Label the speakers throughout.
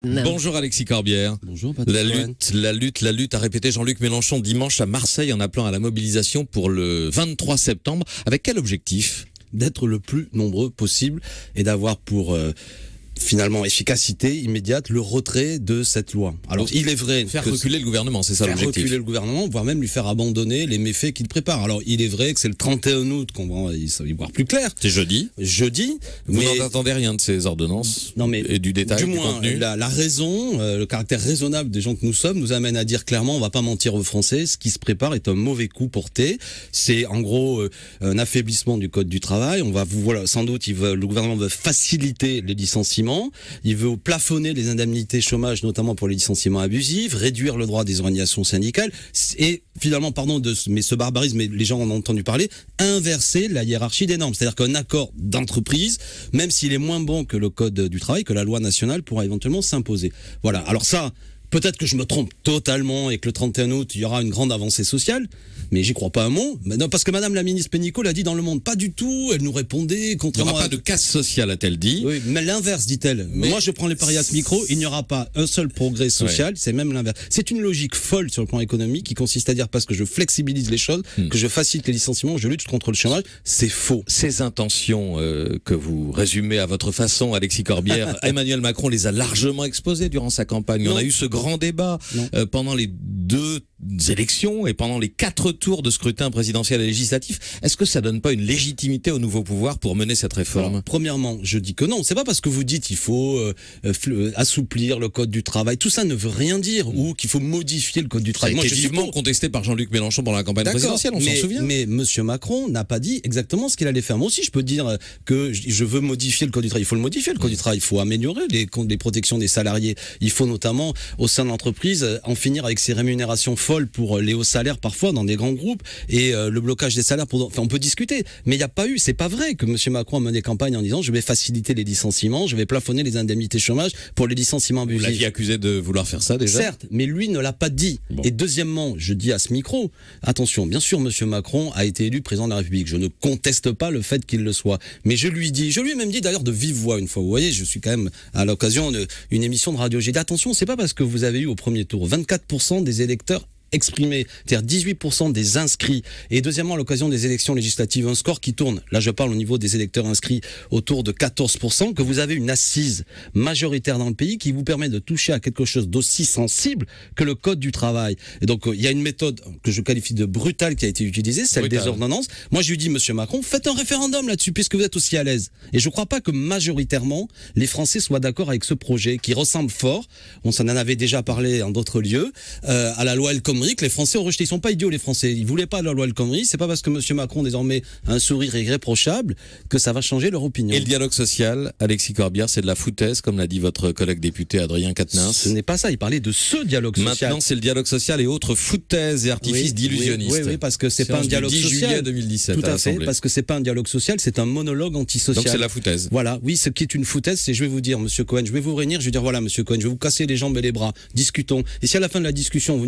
Speaker 1: Bonjour Alexis Corbière.
Speaker 2: Bonjour Patrick.
Speaker 1: La lutte, a répété Jean-Luc Mélenchon dimanche à Marseille en appelant à la mobilisation pour le 23 septembre. Avec quel objectif ?
Speaker 2: D'être le plus nombreux possible et d'avoir pour finalement efficacité immédiate le retrait de cette loi. Alors il est vrai
Speaker 1: faire reculer le gouvernement, c'est ça l'objectif.
Speaker 2: Faire reculer le gouvernement, voire même lui faire abandonner les méfaits qu'il prépare. Alors il est vrai que c'est le 31 août qu'on va y voir plus clair.
Speaker 1: C'est jeudi. Vous
Speaker 2: mais
Speaker 1: n'en attendez rien de ces ordonnances et du détail,
Speaker 2: du moins,
Speaker 1: contenu.
Speaker 2: La raison, le caractère raisonnable des gens que nous sommes nous amène à dire clairement, on va pas mentir aux Français, ce qui se prépare est un mauvais coup porté. C'est en gros un affaiblissement du code du travail. Voilà, sans doute, le gouvernement veut faciliter les licenciements. Il veut plafonner les indemnités chômage, notamment pour les licenciements abusifs, réduire le droit des organisations syndicales et finalement, mais ce barbarisme, mais les gens en ont entendu parler, inverser la hiérarchie des normes. C'est-à-dire qu'un accord d'entreprise, même s'il est moins bon que le code du travail, que la loi nationale, pourra éventuellement s'imposer. Voilà. Alors ça, peut-être que je me trompe totalement et que le 31 août, il y aura une grande avancée sociale, mais j'y crois pas un mot. Non, parce que Madame la ministre Pénicaud l'a dit dans Le Monde, pas du tout. Elle nous répondait, contrairement
Speaker 1: il n'y aura pas de casse sociale, a-t-elle dit.
Speaker 2: Oui, mais l'inverse, dit-elle. Moi, je prends les paris à ce micro, il n'y aura pas un seul progrès social, c'est même l'inverse. C'est une logique folle sur le plan économique qui consiste à dire parce que je flexibilise les choses, que je facilite les licenciements, je lutte contre le chômage. C'est faux.
Speaker 1: Ces intentions que vous résumez à votre façon, Alexis Corbière, Emmanuel Macron les a largement exposées durant sa campagne. On a eu ce grand débat pendant les 2 élections et pendant les 4 tours de scrutin présidentiel et législatif. Est-ce que ça donne pas une légitimité au nouveau pouvoir pour mener cette réforme ?
Speaker 2: Alors, premièrement, je dis que non. C'est pas parce que vous dites il faut assouplir le code du travail. Tout ça ne veut rien dire ou qu'il faut modifier le code du travail.
Speaker 1: Ça a été vivement contesté par Jean-Luc Mélenchon pendant la campagne présidentielle, on s'en souvient.
Speaker 2: Mais Monsieur Macron n'a pas dit exactement ce qu'il allait faire. Moi aussi, je peux dire que je veux modifier le code du travail. Il faut le modifier, le code du travail. Il faut améliorer les protections des salariés. Il faut notamment, au sein de l'entreprise, en finir avec ces rémunérations folles pour les hauts salaires parfois dans des grands groupes et le blocage des salaires. Enfin, on peut discuter, mais il n'y a pas eu. C'est pas vrai que Monsieur Macron a mené campagne en disant je vais faciliter les licenciements, je vais plafonner les indemnités chômage pour les licenciements abusifs.
Speaker 1: Vous l'aviez accusé de vouloir faire ça déjà.
Speaker 2: Certes, mais lui ne l'a pas dit. Bon. Et deuxièmement, je dis à ce micro, attention, bien sûr, Monsieur Macron a été élu président de la République. Je ne conteste pas le fait qu'il le soit, mais je lui ai même dit d'ailleurs de vive voix une fois. Vous voyez, je suis quand même à l'occasion d'une émission de radio. J'ai dit attention, c'est pas parce que vous avez eu au premier tour 24% des électeurs exprimé, c'est-à-dire 18% des inscrits, et deuxièmement à l'occasion des élections législatives, un score qui tourne, là je parle au niveau des électeurs inscrits, autour de 14%, que vous avez une assise majoritaire dans le pays qui vous permet de toucher à quelque chose d'aussi sensible que le code du travail. Et donc il y a une méthode que je qualifie de brutale qui a été utilisée, celle des ordonnances. Moi je lui dis, Monsieur Macron, faites un référendum là-dessus puisque vous êtes aussi à l'aise. Et je ne crois pas que majoritairement les Français soient d'accord avec ce projet qui ressemble fort, on s'en en avait déjà parlé en d'autres lieux, à la loi El Khomri, que les Français ont rejeté. Ils sont pas idiots, les Français. Ils voulaient pas de la loi El Khomri. C'est pas parce que Monsieur Macron désormais a un sourire irréprochable que ça va changer leur opinion.
Speaker 1: Et le dialogue social, Alexis Corbière, c'est de la foutaise, comme l'a dit votre collègue député Adrien Quatennens.
Speaker 2: Ce n'est pas ça. Il parlait de ce dialogue social.
Speaker 1: Maintenant, c'est le dialogue social et autres foutaises et artifices d'illusionnistes.
Speaker 2: Oui, parce que c'est pas un dialogue social. 10
Speaker 1: juillet 2017.
Speaker 2: Tout à fait, parce que c'est pas un dialogue social, c'est un monologue antisocial.
Speaker 1: Donc c'est la foutaise.
Speaker 2: Voilà. Oui, ce qui est une foutaise, c'est je vais vous dire, Monsieur Cohen, je vais vous réunir, je vais dire voilà, Monsieur Cohen, je vais vous casser les jambes et les bras. Discutons. Et si à la fin de la discussion vous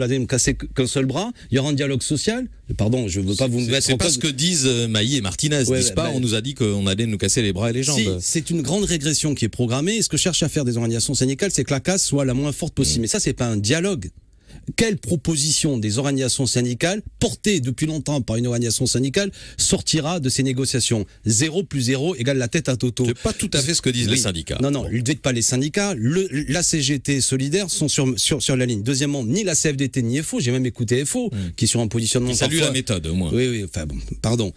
Speaker 2: me casser qu'un seul bras, il y aura un dialogue social. Pardon, je veux pas vous mettre en cause.
Speaker 1: C'est pas ce que disent Mailly et Martinez. Disent pas, on nous a dit qu'on allait nous casser les bras et les jambes.
Speaker 2: Si, c'est une grande régression qui est programmée. Et ce que cherchent à faire des organisations syndicales, c'est que la casse soit la moins forte possible. Mais ça, c'est pas un dialogue. Quelle proposition des organisations syndicales, portée depuis longtemps par une organisation syndicale, sortira de ces négociations ? 0 plus 0 égale la tête à Toto.
Speaker 1: C'est pas tout à fait ce que disent les syndicats.
Speaker 2: Non, ne dites pas les syndicats. La CGT Solidaire sont sur la ligne. Deuxièmement, ni la CFDT ni FO, j'ai même écouté FO, qui est sur un positionnement
Speaker 1: Salue la méthode, au moins.
Speaker 2: Oui, enfin bon, pardon.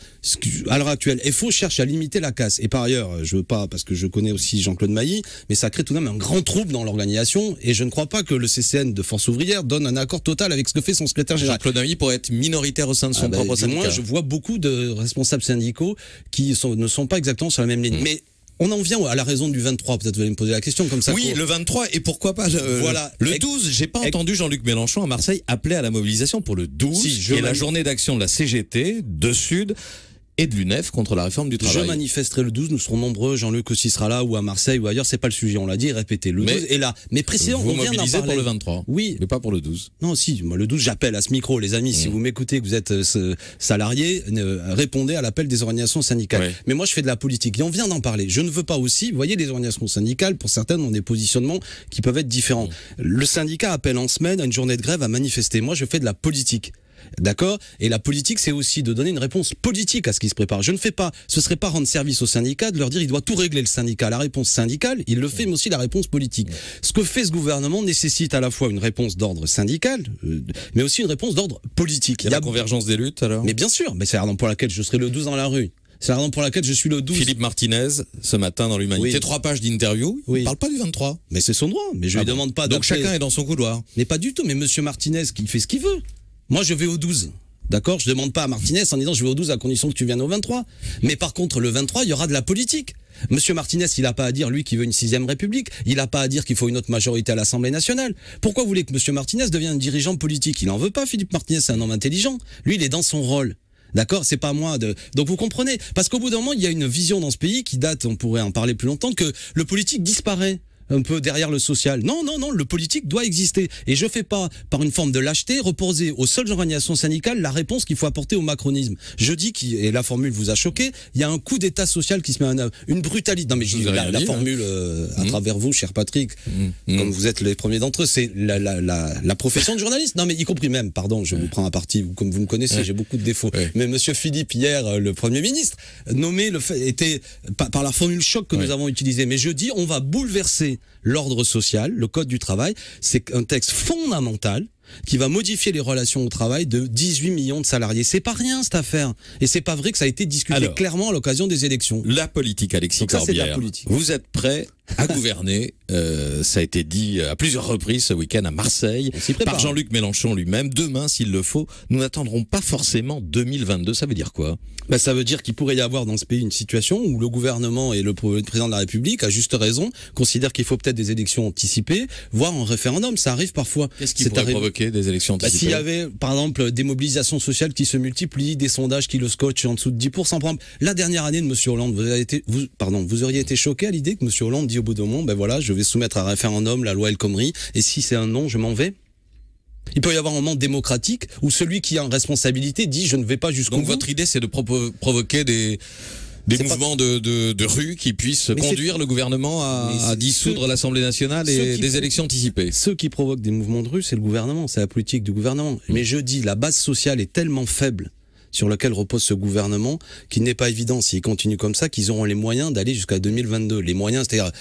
Speaker 2: À l'heure actuelle, FO cherche à limiter la casse. Et par ailleurs, je veux pas, parce que je connais aussi Jean-Claude Mailly, mais ça crée tout de même un grand trouble dans l'organisation. Et je ne crois pas que le CCN de Force Ouvrière donne un accord total avec ce que fait son secrétaire général.
Speaker 1: Jean-Claude Mailly pourrait être minoritaire au sein de son propre syndicat.
Speaker 2: Moi, je vois beaucoup de responsables syndicaux qui ne sont pas exactement sur la même ligne. Mais on en vient à la raison du 23, peut-être vous allez me poser la question comme ça.
Speaker 1: Oui, le 23, et pourquoi pas le 12. J'ai pas entendu Jean-Luc Mélenchon à Marseille appeler à la mobilisation pour le 12, qui est la journée d'action de la CGT, de Sud et de l'UNEF contre la réforme du travail.
Speaker 2: Je manifesterai le 12, nous serons nombreux, Jean-Luc aussi sera là, ou à Marseille, ou ailleurs, c'est pas le sujet, on l'a dit, répétez, le 12 est là. Mais précisément,
Speaker 1: vous
Speaker 2: on vient d'en
Speaker 1: mobilisez
Speaker 2: parler.
Speaker 1: pour le 23,
Speaker 2: oui.
Speaker 1: mais pas pour le 12.
Speaker 2: Non, si, moi le 12, j'appelle à ce micro, les amis, si vous m'écoutez, que vous êtes salarié, répondez à l'appel des organisations syndicales. Ouais. Mais moi, je fais de la politique, et on vient d'en parler. Je ne veux pas aussi, vous voyez, les organisations syndicales, pour certaines, ont des positionnements qui peuvent être différents. Le syndicat appelle en semaine à une journée de grève à manifester. Moi, je fais de la politique. D'accord? Et la politique, c'est aussi de donner une réponse politique à ce qui se prépare. Je ne fais pas, ce serait pas rendre service au syndicat de leur dire il doit tout régler le syndicat. La réponse syndicale, il le fait, mais aussi la réponse politique. Ce que fait ce gouvernement nécessite à la fois une réponse d'ordre syndical, mais aussi une réponse d'ordre politique.
Speaker 1: Il y a la convergence des luttes, alors?
Speaker 2: Mais bien sûr, mais c'est la raison pour laquelle je serai le 12 dans la rue. C'est la raison pour laquelle je suis le 12.
Speaker 1: Philippe Martinez, ce matin dans l'Humanité, 3 pages d'interview, il ne parle pas du 23.
Speaker 2: Mais c'est son droit, mais je lui demande pas.
Speaker 1: Donc chacun est dans son couloir.
Speaker 2: Mais pas du tout, mais monsieur Martinez, qui fait ce qu'il veut. Moi, je vais au 12. D'accord? Je demande pas à Martinez en disant je vais au 12 à condition que tu viennes au 23. Mais par contre, le 23, il y aura de la politique. Monsieur Martinez, il n'a pas à dire, lui, qu'il veut une 6e République. Il n'a pas à dire qu'il faut une autre majorité à l'Assemblée nationale. Pourquoi vous voulez que monsieur Martinez devienne un dirigeant politique? Il n'en veut pas, Philippe Martinez, c'est un homme intelligent. Lui, il est dans son rôle. D'accord? C'est pas moi de... Donc vous comprenez? Parce qu'au bout d'un moment, il y a une vision dans ce pays qui date, on pourrait en parler plus longtemps, que le politique disparaît un peu derrière le social. Non, non, non, le politique doit exister. Et je fais pas, par une forme de lâcheté, reposer aux seules organisations syndicales la réponse qu'il faut apporter au macronisme. Je dis, et la formule vous a choqué, il y a un coup d'état social qui se met en œuvre. Une brutalité. Non mais je dis la formule à travers vous, cher Patrick, comme vous êtes les premiers d'entre eux, c'est la profession de journaliste. Non mais y compris même, pardon, je vous prends à partie, comme vous me connaissez, j'ai beaucoup de défauts. Mais monsieur Philippe, hier, le Premier ministre, nommé, était par la formule choc que nous avons utilisée. Mais je dis, on va bouleverser l'ordre social, le code du travail. C'est un texte fondamental qui va modifier les relations au travail de 18 millions de salariés. C'est pas rien cette affaire. Et c'est pas vrai que ça a été discuté clairement à l'occasion des élections.
Speaker 1: La politique, Alexis Corbière. Vous êtes prêt à gouverner, ça a été dit à plusieurs reprises ce week-end à Marseille, par Jean-Luc Mélenchon lui-même. Demain, s'il le faut, nous n'attendrons pas forcément 2022. Ça veut dire quoi?
Speaker 2: Ça veut dire qu'il pourrait y avoir dans ce pays une situation où le gouvernement et le président de la République, à juste raison, considèrent qu'il faut peut-être des élections anticipées, voire un référendum. Ça arrive parfois.
Speaker 1: Qu'est-ce qui pourrait provoquer des élections anticipées?
Speaker 2: S'il y avait, par exemple, des mobilisations sociales qui se multiplient, des sondages qui le scotchent en dessous de 10%. Par exemple, la dernière année de M. Hollande, vous auriez été choqué à l'idée que M. Hollande dit au bout d'un moment, ben voilà, je vais soumettre à référendum la loi El Khomri, et si c'est un non, je m'en vais. Il peut y avoir un moment démocratique où celui qui a une responsabilité dit je ne vais pas jusqu'au bout.
Speaker 1: Donc votre idée, c'est de provoquer des mouvements de rue qui puissent conduire le gouvernement à dissoudre l'Assemblée nationale et des élections anticipées.
Speaker 2: Ceux qui provoquent des mouvements de rue, c'est le gouvernement, c'est la politique du gouvernement. Mais je dis, la base sociale est tellement faible sur lequel repose ce gouvernement, qu'il n'est pas évident, s'il continue comme ça, qu'ils auront les moyens d'aller jusqu'à 2022. Les moyens, c'est-à-dire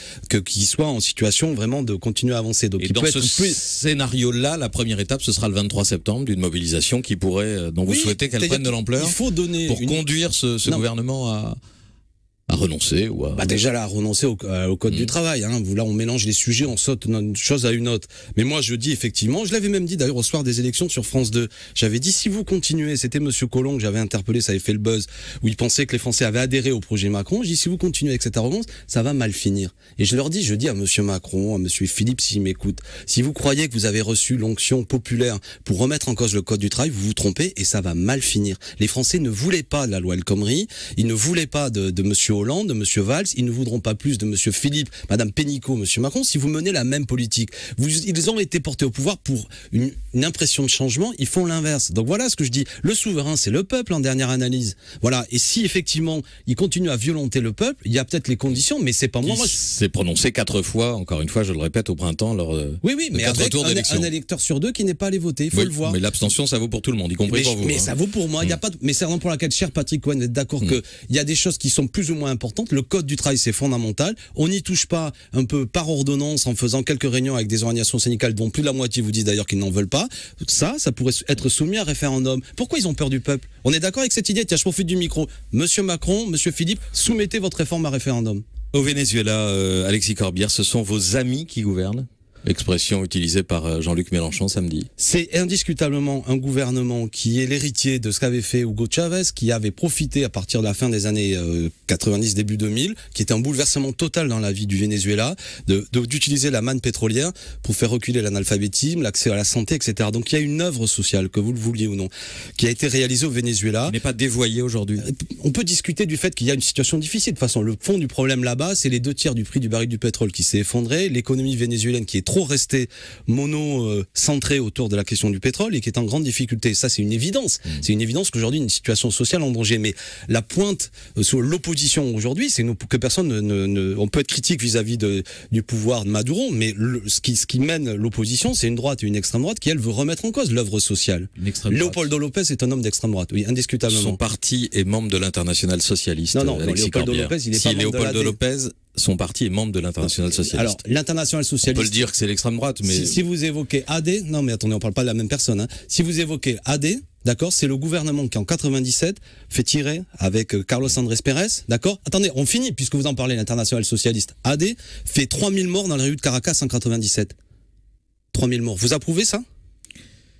Speaker 2: qu'ils soient en situation vraiment de continuer à avancer. Donc,
Speaker 1: et dans ce scénario-là, la première étape, ce sera le 23 septembre, d'une mobilisation qui pourrait, dont vous souhaitez qu'elle prenne de l'ampleur, pour conduire ce gouvernement à renoncer ou à...
Speaker 2: déjà là, renoncer au code du travail. Hein. Là, on mélange les sujets, on saute d'une chose à une autre. Mais moi, je dis effectivement, je l'avais même dit d'ailleurs au soir des élections sur France 2. J'avais dit, si vous continuez, c'était Monsieur Collomb que j'avais interpellé, ça avait fait le buzz, où il pensait que les Français avaient adhéré au projet Macron. Je dis, si vous continuez avec cette arrogance, ça va mal finir. Et je dis à Monsieur Macron, à Monsieur Philippe, s'il m'écoute, si vous croyez que vous avez reçu l'onction populaire pour remettre en cause le code du travail, vous vous trompez et ça va mal finir. Les Français ne voulaient pas de la loi El Khomri, ils ne voulaient pas de Monsieur Hollande, de Monsieur Valls, ils ne voudront pas plus de Monsieur Philippe, Madame Pénicaud, Monsieur Macron, si vous menez la même politique. Ils ont été portés au pouvoir pour une impression de changement, ils font l'inverse. Donc voilà ce que je dis. Le souverain, c'est le peuple en dernière analyse. Voilà. Et si effectivement, ils continuent à violenter le peuple, il y a peut-être les conditions, mais c'est pas moi.
Speaker 1: C'est prononcé 4 fois, encore une fois, je le répète, au printemps, lors de
Speaker 2: mais
Speaker 1: 4
Speaker 2: avec
Speaker 1: tours d'élection.
Speaker 2: Un électeur sur 2 qui n'est pas allé voter, il faut le voir.
Speaker 1: Mais l'abstention, ça vaut pour tout le monde, y compris pour vous.
Speaker 2: Mais ça vaut pour moi. Il y a pas. Mais c'est vraiment pour laquelle, cher Patrick Cohen, est d'accord que il y a des choses qui sont plus ou moins importantes. Le code du travail, c'est fondamental. On n'y touche pas un peu par ordonnance en faisant quelques réunions avec des organisations syndicales dont plus de la moitié vous disent d'ailleurs qu'ils n'en veulent pas. Ça pourrait être soumis à référendum. Pourquoi ils ont peur du peuple? On est d'accord avec cette idée? Tiens, je profite du micro. Monsieur Macron, Monsieur Philippe, soumettez votre réforme à référendum.
Speaker 1: Au Venezuela, Alexis Corbière, ce sont vos amis qui gouvernent? Expression utilisée par Jean-Luc Mélenchon samedi.
Speaker 2: C'est indiscutablement un gouvernement qui est l'héritier de ce qu'avait fait Hugo Chavez, qui avait profité à partir de la fin des années 90, début 2000, qui était un bouleversement total dans la vie du Venezuela, d'utiliser la manne pétrolière pour faire reculer l'analphabétisme, l'accès à la santé, etc. Donc il y a une œuvre sociale, que vous le vouliez ou non, qui a été réalisée au Venezuela.
Speaker 1: Qui n'est pas dévoyée aujourd'hui.
Speaker 2: On peut discuter du fait qu'il y a une situation difficile. De toute façon, le fond du problème là-bas, c'est les 2/3 du prix du baril du pétrole qui s'est effondré, l'économie vénézuélienne qui est trop restée mono-centrée autour de la question du pétrole et qui est en grande difficulté. Ça, c'est une évidence. C'est une évidence qu'aujourd'hui, une situation sociale en danger. Mais la pointe sur l'opposition aujourd'hui, c'est que personne on peut être critique vis-à-vis du pouvoir de Maduro, mais ce qui mène l'opposition, c'est une droite et une extrême droite qui, elle, veut remettre en cause l'œuvre sociale. Leopoldo López est un homme d'extrême droite, oui, indiscutablement.
Speaker 1: Son parti est membre de l'Internationale socialiste.
Speaker 2: Non, Leopoldo López, il est
Speaker 1: si
Speaker 2: pas membre
Speaker 1: Leopoldo
Speaker 2: de l'AD.
Speaker 1: López, son parti est membre de l'Internationale socialiste.
Speaker 2: Alors, l'Internationale socialiste.
Speaker 1: On peut le dire que c'est l'extrême droite, mais
Speaker 2: si vous évoquez AD, non mais attendez, on parle pas de la même personne. Hein. Si vous évoquez AD, d'accord, c'est le gouvernement qui en 97 fait tirer avec Carlos Andrés Pérez, d'accord. Attendez, on finit puisque vous en parlez, l'Internationale socialiste. AD fait 3000 morts dans les rues de Caracas en 97. 3000 morts. Vous approuvez ça?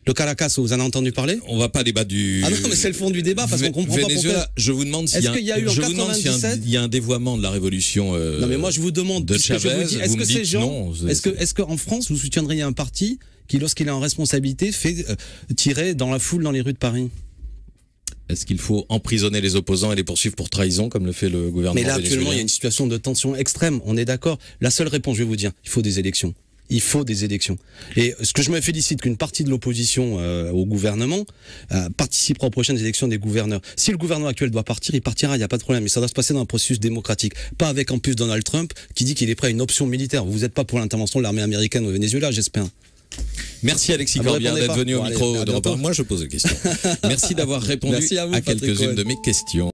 Speaker 2: Le Caracas, vous en avez entendu parler?
Speaker 1: on va pas débattre du.
Speaker 2: Ah non, mais c'est le fond du débat parce qu'on comprend
Speaker 1: Venezuela,
Speaker 2: pas pourquoi.
Speaker 1: je vous demande s'il
Speaker 2: y a eu en 97
Speaker 1: il y a un dévoiement de la révolution.
Speaker 2: Non mais moi je vous demande
Speaker 1: de
Speaker 2: puisque
Speaker 1: Chavez.
Speaker 2: Je vous dis, est-ce que ces gens, est-ce qu'en France vous soutiendriez un parti qui, lorsqu'il est en responsabilité, fait tirer dans la foule dans les rues de Paris?
Speaker 1: Est-ce qu'il faut emprisonner les opposants et les poursuivre pour trahison, comme le fait le gouvernement
Speaker 2: vénézuélien? Mais là, actuellement, il y a une situation de tension extrême, on est d'accord. La seule réponse, je vais vous dire, il faut des élections. Il faut des élections. Et ce que je me félicite qu'une partie de l'opposition au gouvernement participera aux prochaines élections des gouverneurs. Si le gouvernement actuel doit partir, il partira, il n'y a pas de problème. Mais ça doit se passer dans un processus démocratique. Pas avec en plus Donald Trump qui dit qu'il est prêt à une option militaire. Vous n'êtes pas pour l'intervention de l'armée américaine au Venezuela, j'espère.
Speaker 1: Merci Alexis Corbière d'être venu au micro de Repas. Moi je pose des questions. Merci d'avoir répondu à quelques-unes de mes questions.